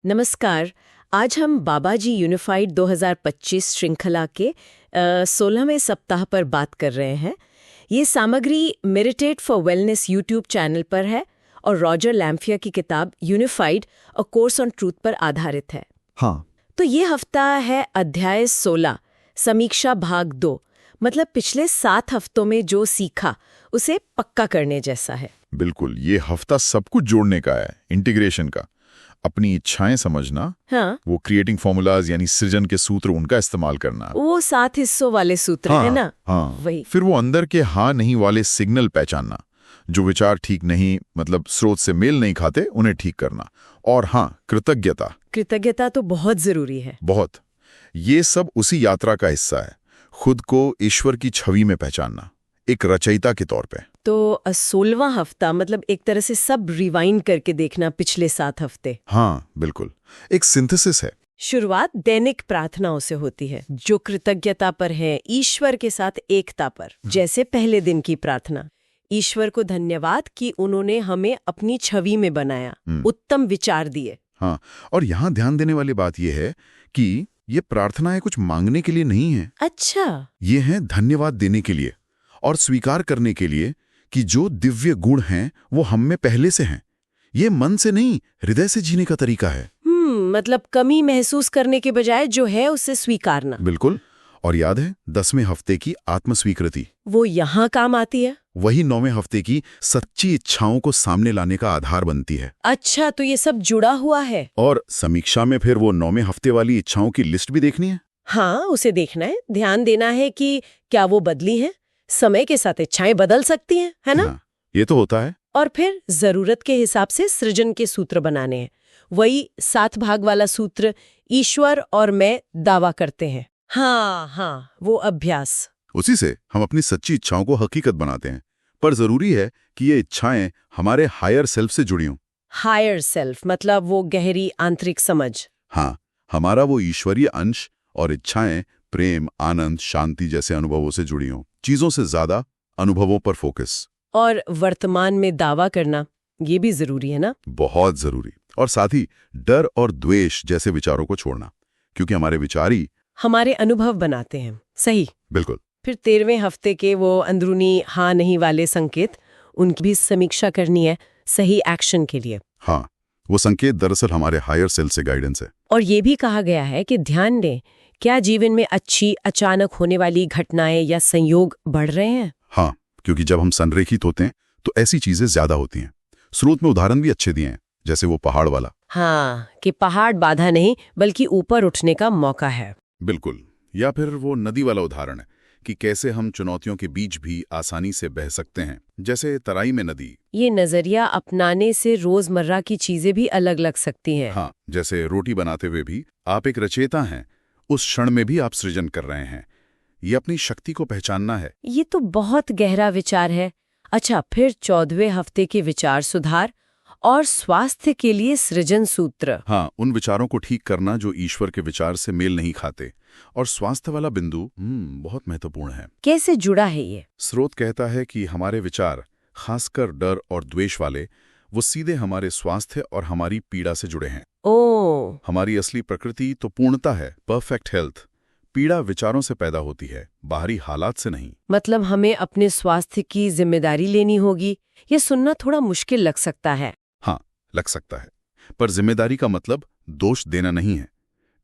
नमस्कार। आज हम बाबाजी यूनिफाइड 2025 श्रृंखला के 16वें सप्ताह पर बात कर रहे हैं। ये सामग्री meditate for wellness YouTube channel पर है और रॉजर लैम्फियर की किताब unified a course on truth पर आधारित है। हाँ, तो ये हफ्ता है अध्याय 16, समीक्षा भाग 2। मतलब पिछले 7 हफ्तों में जो सीखा उसे पक्का करने जैसा है। बिल्कुल। ये हफ्ता सब कुछ जोड़ने का है, इंटीग्रेशन का। अपनी इच्छाएं समझना, हाँ, वो क्रिएटिंग फॉर्मूलाज यानी सृजन के सूत्र उनका इस्तेमाल करना। वो 7 हिस्सों वाले सूत्र है ना। हाँ, वही। फिर वो अंदर के हाँ नहीं वाले सिग्नल पहचानना, जो विचार ठीक नहीं मतलब स्रोत से मेल नहीं खाते उन्हें ठीक करना। और हाँ, कृतज्ञता तो बहुत जरूरी है। बहुत। ये सब उसी यात्रा का हिस्सा है, खुद को ईश्वर की छवि में पहचानना, एक रचयिता के तौर पे। तो 16वां हफ्ता मतलब एक तरह से सब रिवाइंड करके देखना पिछले 7 हफ्ते। हाँ बिल्कुल, एक सिंथेसिस है। शुरुआत दैनिक प्रार्थनाओं से होती है, जो कृतज्ञता पर है, ईश्वर के साथ एकता पर। जैसे पहले दिन की प्रार्थना, ईश्वर को धन्यवाद कि उन्होंने हमें अपनी छवि में बनाया, उत्तम विचार दिए। हाँ, और यहाँ ध्यान देने वाली बात यह है कि ये प्रार्थनाएं कुछ मांगने के लिए नहीं है। अच्छा, ये हैं धन्यवाद देने के लिए और स्वीकार करने के लिए कि जो दिव्य गुण हैं वो हम में पहले से हैं। ये मन से नहीं, हृदय से जीने का तरीका है। मतलब कमी महसूस करने के बजाय जो है उसे स्वीकारना। बिल्कुल। और याद है 10वें हफ्ते की आत्मस्वीकृति, वो यहाँ काम आती है। वही 9वें हफ्ते की सच्ची इच्छाओं को सामने लाने का आधार बनती है। अच्छा, तो ये सब जुड़ा हुआ है। और समीक्षा में फिर वो 9वें हफ्ते वाली इच्छाओं की लिस्ट भी देखनी है। हाँ, उसे देखना है, ध्यान देना है कि क्या वो बदली हैं। समय के साथ इच्छाएं बदल सकती हैं, है ना। हाँ, ये तो होता है। और फिर जरूरत के हिसाब से सृजन के सूत्र बनाने हैं। वही 7 भाग वाला सूत्र, ईश्वर और मैं दावा करते हैं। हाँ, वो अभ्यास। उसी से हम अपनी सच्ची इच्छाओं को हकीकत बनाते हैं। पर जरूरी है कि ये इच्छाएं हमारे हायर सेल्फ से जुड़ी हों। हायर सेल्फ मतलब वो गहरी आंतरिक समझ। हाँ, हमारा वो ईश्वरीय अंश। और इच्छाएं प्रेम, आनंद, शांति जैसे अनुभवों से जुड़ी हों। चीजों से ज्यादा अनुभवों पर फोकस। और वर्तमान में दावा करना, ये भी जरूरी है ना। बहुत जरूरी। और साथ ही डर और द्वेष जैसे विचारों को छोड़ना, क्योंकि हमारे विचार ही हमारे अनुभव बनाते हैं। सही। बिल्कुल। फिर 13वें हफ्ते के वो अंदरूनी हाँ नहीं वाले संकेत, उनकी भी समीक्षा करनी है सही एक्शन के लिए। हाँ, वो संकेत दरअसल हमारे हायर सेल्फ से गाइडेंस है। और ये भी कहा गया है कि ध्यान दें, क्या जीवन में अच्छी अचानक होने वाली घटनाएं या संयोग बढ़ रहे हैं। हाँ, क्योंकि जब हम संरेखित होते हैं तो ऐसी चीजें ज्यादा होती हैं। स्रोत में उदाहरण भी अच्छे दिए हैं, जैसे वो पहाड़ वाला। हाँ, कि पहाड़ बाधा नहीं बल्कि ऊपर उठने का मौका है। बिल्कुल। या फिर वो नदी वाला उदाहरण है कि कैसे हम चुनौतियों के बीच भी आसानी से बह सकते हैं, जैसे तराई में नदी। ये नजरिया अपनाने से रोजमर्रा की चीजें भी अलग लग सकती हैं। हाँ, जैसे रोटी बनाते हुए भी आप एक रचयिता हैं, उस क्षण में भी आप सृजन कर रहे हैं। ये अपनी शक्ति को पहचानना है। ये तो बहुत गहरा विचार है। अच्छा, फिर 14वें हफ्ते के विचार सुधार और स्वास्थ्य के लिए सृजन सूत्र। हाँ, उन विचारों को ठीक करना जो ईश्वर के विचार से मेल नहीं खाते। और स्वास्थ्य वाला बिंदु बहुत महत्वपूर्ण है। कैसे जुड़ा है ये? स्रोत कहता है कि हमारे विचार, खासकर डर और द्वेष वाले, वो सीधे हमारे स्वास्थ्य और हमारी पीड़ा से जुड़े हैं। ओह, हमारी असली प्रकृति तो पूर्णता है, परफेक्ट हेल्थ। पीड़ा विचारों से पैदा होती है, बाहरी हालात से नहीं। मतलब हमें अपने स्वास्थ्य की जिम्मेदारी लेनी होगी। ये सुनना थोड़ा मुश्किल लग सकता है। हाँ, लग सकता है। पर जिम्मेदारी का मतलब दोष देना नहीं है।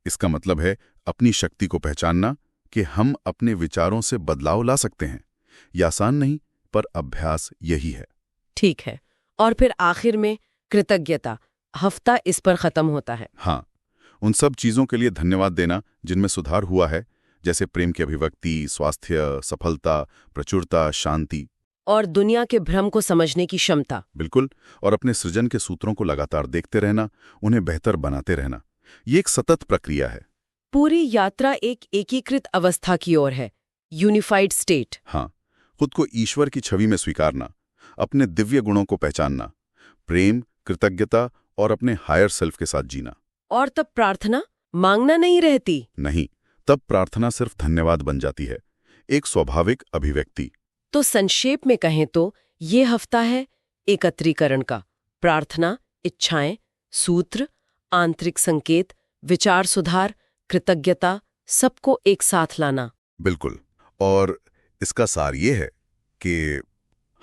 इसका मतलब है अपनी शक्ति को पहचानना कि हम अपने विचारों से बदलाव ला सकते हैं। ये आसान नहीं, पर अभ्यास यही है। ठीक है। और फिर आखिर में कृतज्ञता। हफ्ता इस पर खत्म होता है। हाँ, उन सब चीजों के लिए धन्यवाद देना जिनमें सुधार हुआ है, जैसे प्रेम की अभिव्यक्ति, स्वास्थ्य, सफलता, प्रचुरता, शांति। और दुनिया के भ्रम को समझने की क्षमता। बिल्कुल। और अपने सृजन के सूत्रों को लगातार देखते रहना, उन्हें बेहतर बनाते रहना। ये एक सतत प्रक्रिया है। पूरी यात्रा एक एकीकृत अवस्था की ओर है, यूनिफाइड स्टेट। हाँ, खुद को ईश्वर की छवि में स्वीकारना, अपने दिव्य गुणों को पहचानना, प्रेम, कृतज्ञता और अपने हायर सेल्फ के साथ जीना। और तब प्रार्थना मांगना नहीं रहती। नहीं, तब प्रार्थना सिर्फ धन्यवाद बन जाती है, एक स्वाभाविक अभिव्यक्ति। तो संक्षेप में कहें तो ये हफ्ता है एकत्रीकरण का। प्रार्थना, इच्छाएं, सूत्र, आंतरिक संकेत, विचार सुधार, कृतज्ञता, सबको एक साथ लाना। बिल्कुल। और इसका सार ये है कि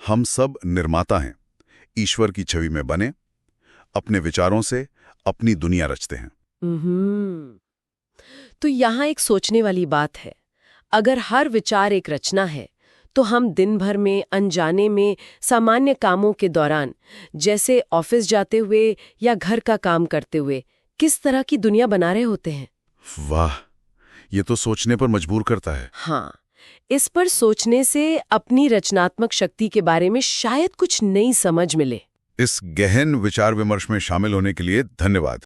हम सब निर्माता हैं, ईश्वर की छवि में बने, अपने विचारों से अपनी दुनिया रचते हैं। तो यहाँ एक सोचने वाली बात है, अगर हर विचार एक रचना है, तो हम दिन भर में अनजाने में सामान्य कामों के दौरान, जैसे ऑफिस जाते हुए या घर का काम करते हुए, किस तरह की दुनिया बना रहे होते हैं? वाह, ये तो सोचने पर मजबूर करता है। हाँ, इस पर सोचने से अपनी रचनात्मक शक्ति के बारे में शायद कुछ नई समझ मिले। इस गहन विचार विमर्श में शामिल होने के लिए धन्यवाद।